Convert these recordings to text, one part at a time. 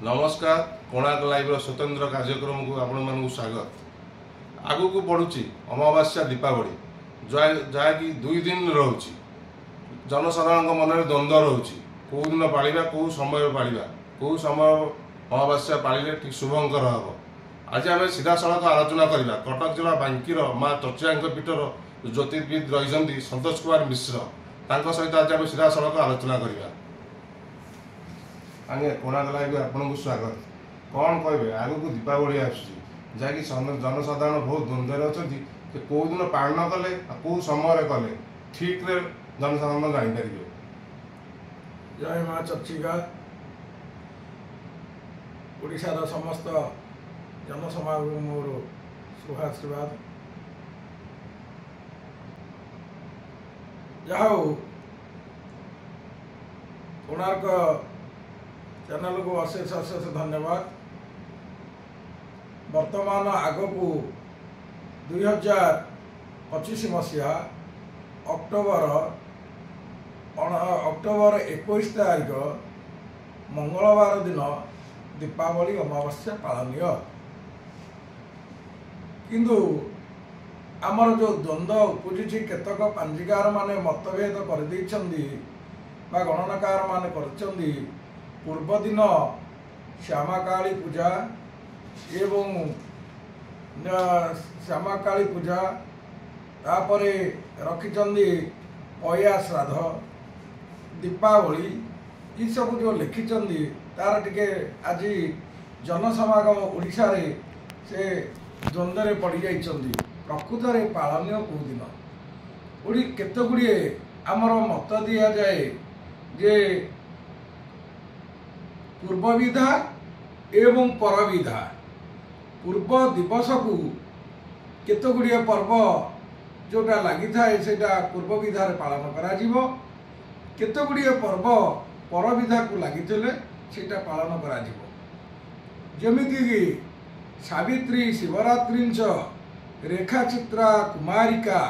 नमस्कार कोणार्क लाइव स्वतंत्र कार्यक्रम को आपण मानक स्वागत। आगु को पड़ुची अमावास्या दीपावली जहाँकि 2 दिन रोची जनसाधारण मन में द्वंद्व रोची कौ दिन पालिबा कौ समय पालिबा कौ समय अमावास्या पालिले ठीक शुभंकर हम। आज आम सीधा सड़क आलोचना करवा कटक जिला बांकीर माँ चर्चिका पीठर ज्योतिर्विद रही संतोष कुमार मिश्र सहित आज आम सीधा सड़क आलोचना करवा। आगे कोणार्क लाइव आपको स्वागत। कौन कहे आग को दीपावली आसुची जनसाधारण बहुत द्वंद्व अच्छा कौ दिन पालन कले कौ समय कले ठीक रे जनसाधारण जापर। जय माँ चर्चिका ओडिशार समस्त जनसमाज मोर शुभाशीर्वाद। जाओ कोणार्क चैनल को अशेष अशेष धन्यवाद। वर्तमान आग को 2025 मसीहा अक्टोबर 21 तारीख मंगलवार दिन दीपावली अमावास्या पालनीय। किंतु आमर जो द्वंद्व उपजी केतक पांजिकार माने मतभेद कर गणनाकार माने करछंदी पूर्व दिन श्यामा काली पूजा एवं श्यामा काली पूजा तापरे रखिचंदी पया श्राद्ध दीपावली ये सब जो लिखिचंदी तार टिके आज जनसमागम ओडिशा रे से द्वंद्व पड़ जाइछंदी। प्रकृत रे पालनीय कौ दिन ओडी केते गुड़िए आमर मत दिया जाए जे पूर्व विधा एवं पर विधा पूर्व दिवस को केते गुड़िए पर्व जोटा लगी थाए सेटा पूर्व विधा रे पालन करा जीवो केते गुड़िए पर्व पर विधा को लगी सेटा पालन करा जीवो। जेमिति कि सावित्री शिवरात्रिंच रेखाचित्रा कुमारिका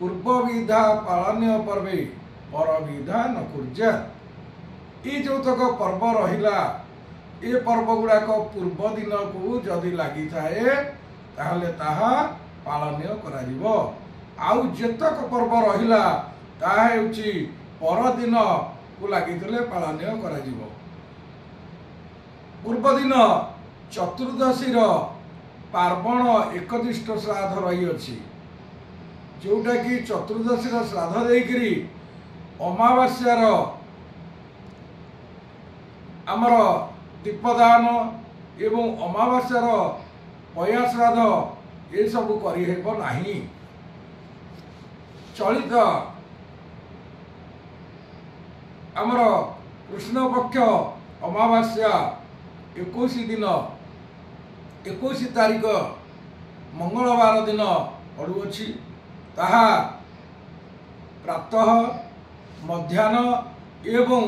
पूर्व विधा पालनीय पर्वे पर विधा न कुर्जा। ये जो तक पर्व रहिला ये पर्व गुड़ाक पूर्व दिन को जदि लगी थाए ताहले ताहा पालनीय करा जीवो। आउ जेतक पर्व रहिला ताहा हेउची पर दिन को लगी पालनीय करा जीवो। पूर्व दिन चतुर्दशी पार्वण एकदिष्ट श्राद्ध रही अच्छी जोटा कि चतुर्दशी श्राद्ध देकरी अमावास्यार आमर दीपदान एवं अमावास्यार पया श्राद्ध ये सब करिहेब नाही। चलित आमर कृष्ण पक्ष अमावास्या 21 दिन 21 तारीख मंगलवार दिन पड़ुअछि ताहा प्रातः मध्याह्न एवं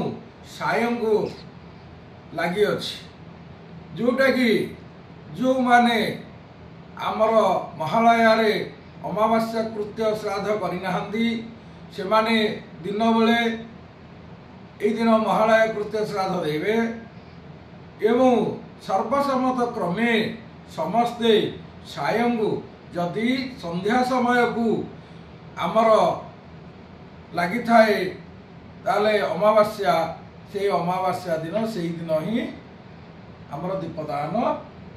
सायं को लगी अछि जोटा कि जो माने आमर महालय अमावास्या कृत्य श्राद्ध करिनाहांती से माने दिन बेले ए दिन महालय कृत्य श्राद्ध देवे एवं सर्वसम्मत क्रमे समस्ते सायं जदि संध्या समय को आमर लगी थाए ताले अमावास्या से अमावास्या दिन से दिन ही आमर दीपदान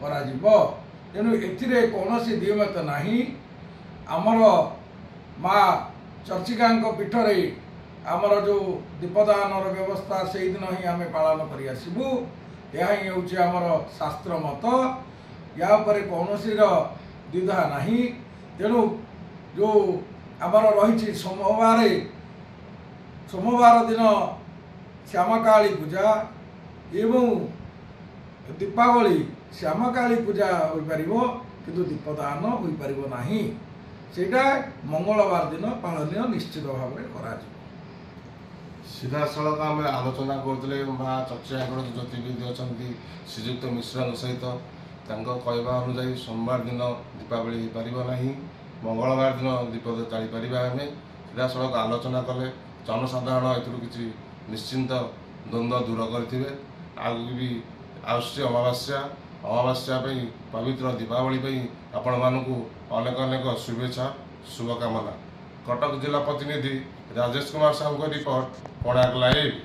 करा जीवो। तेणु एथिरे कौनसी द्विमत नहीं। आमर माँ चर्चिका पीठरे आमर जो दीपदान व्यवस्था से दिन ही आम पालन कर आसबू। यह ही हूँ आमर शास्त्र मत या पर कौनसी द्विधा नहीं। तेणु जो आमर रही सोमवार दिन श्यामा काली पूजा एवं दीपावली श्यामा काली पूजा हो पारिबो किंतु दीपदान हो पारिबो नाही। सेटा मंगलवार दिन पालनीय निश्चित भाव में करा। सीधा सड़क आम आलोचना करते माँ चर्चा ज्योतिर्विद अच्छा श्रीजुक्त मिश्र सहित कहवा अनुजाई सोमवार दिन दीपावली हो पार ना मंगलवार दिन दीप जाली पार आम सीधा सड़क आलोचना कले जनसाधारण ए किसी निश्चिंत द्वंद्व दूर करेंगे आगे भी ଆସୁଛି ଅମାବାସ୍ୟା। ଅମାବାସ୍ୟା ପାଇଁ ପବିତ୍ର ଦୀପାବଳି ପାଇଁ ଆପଣମାନଙ୍କୁ ଅନେକ ଅନେକ ଶୁଭେଚ୍ଛା ଶୁଭକାମନା। କଟକ ଜିଲ୍ଲା ପ୍ରତିନିଧି ରାଜେଶ କୁମାର ସାହୁଙ୍କ ରିପୋର୍ଟ, କୋଣାର୍କ ଲାଇଭ୍।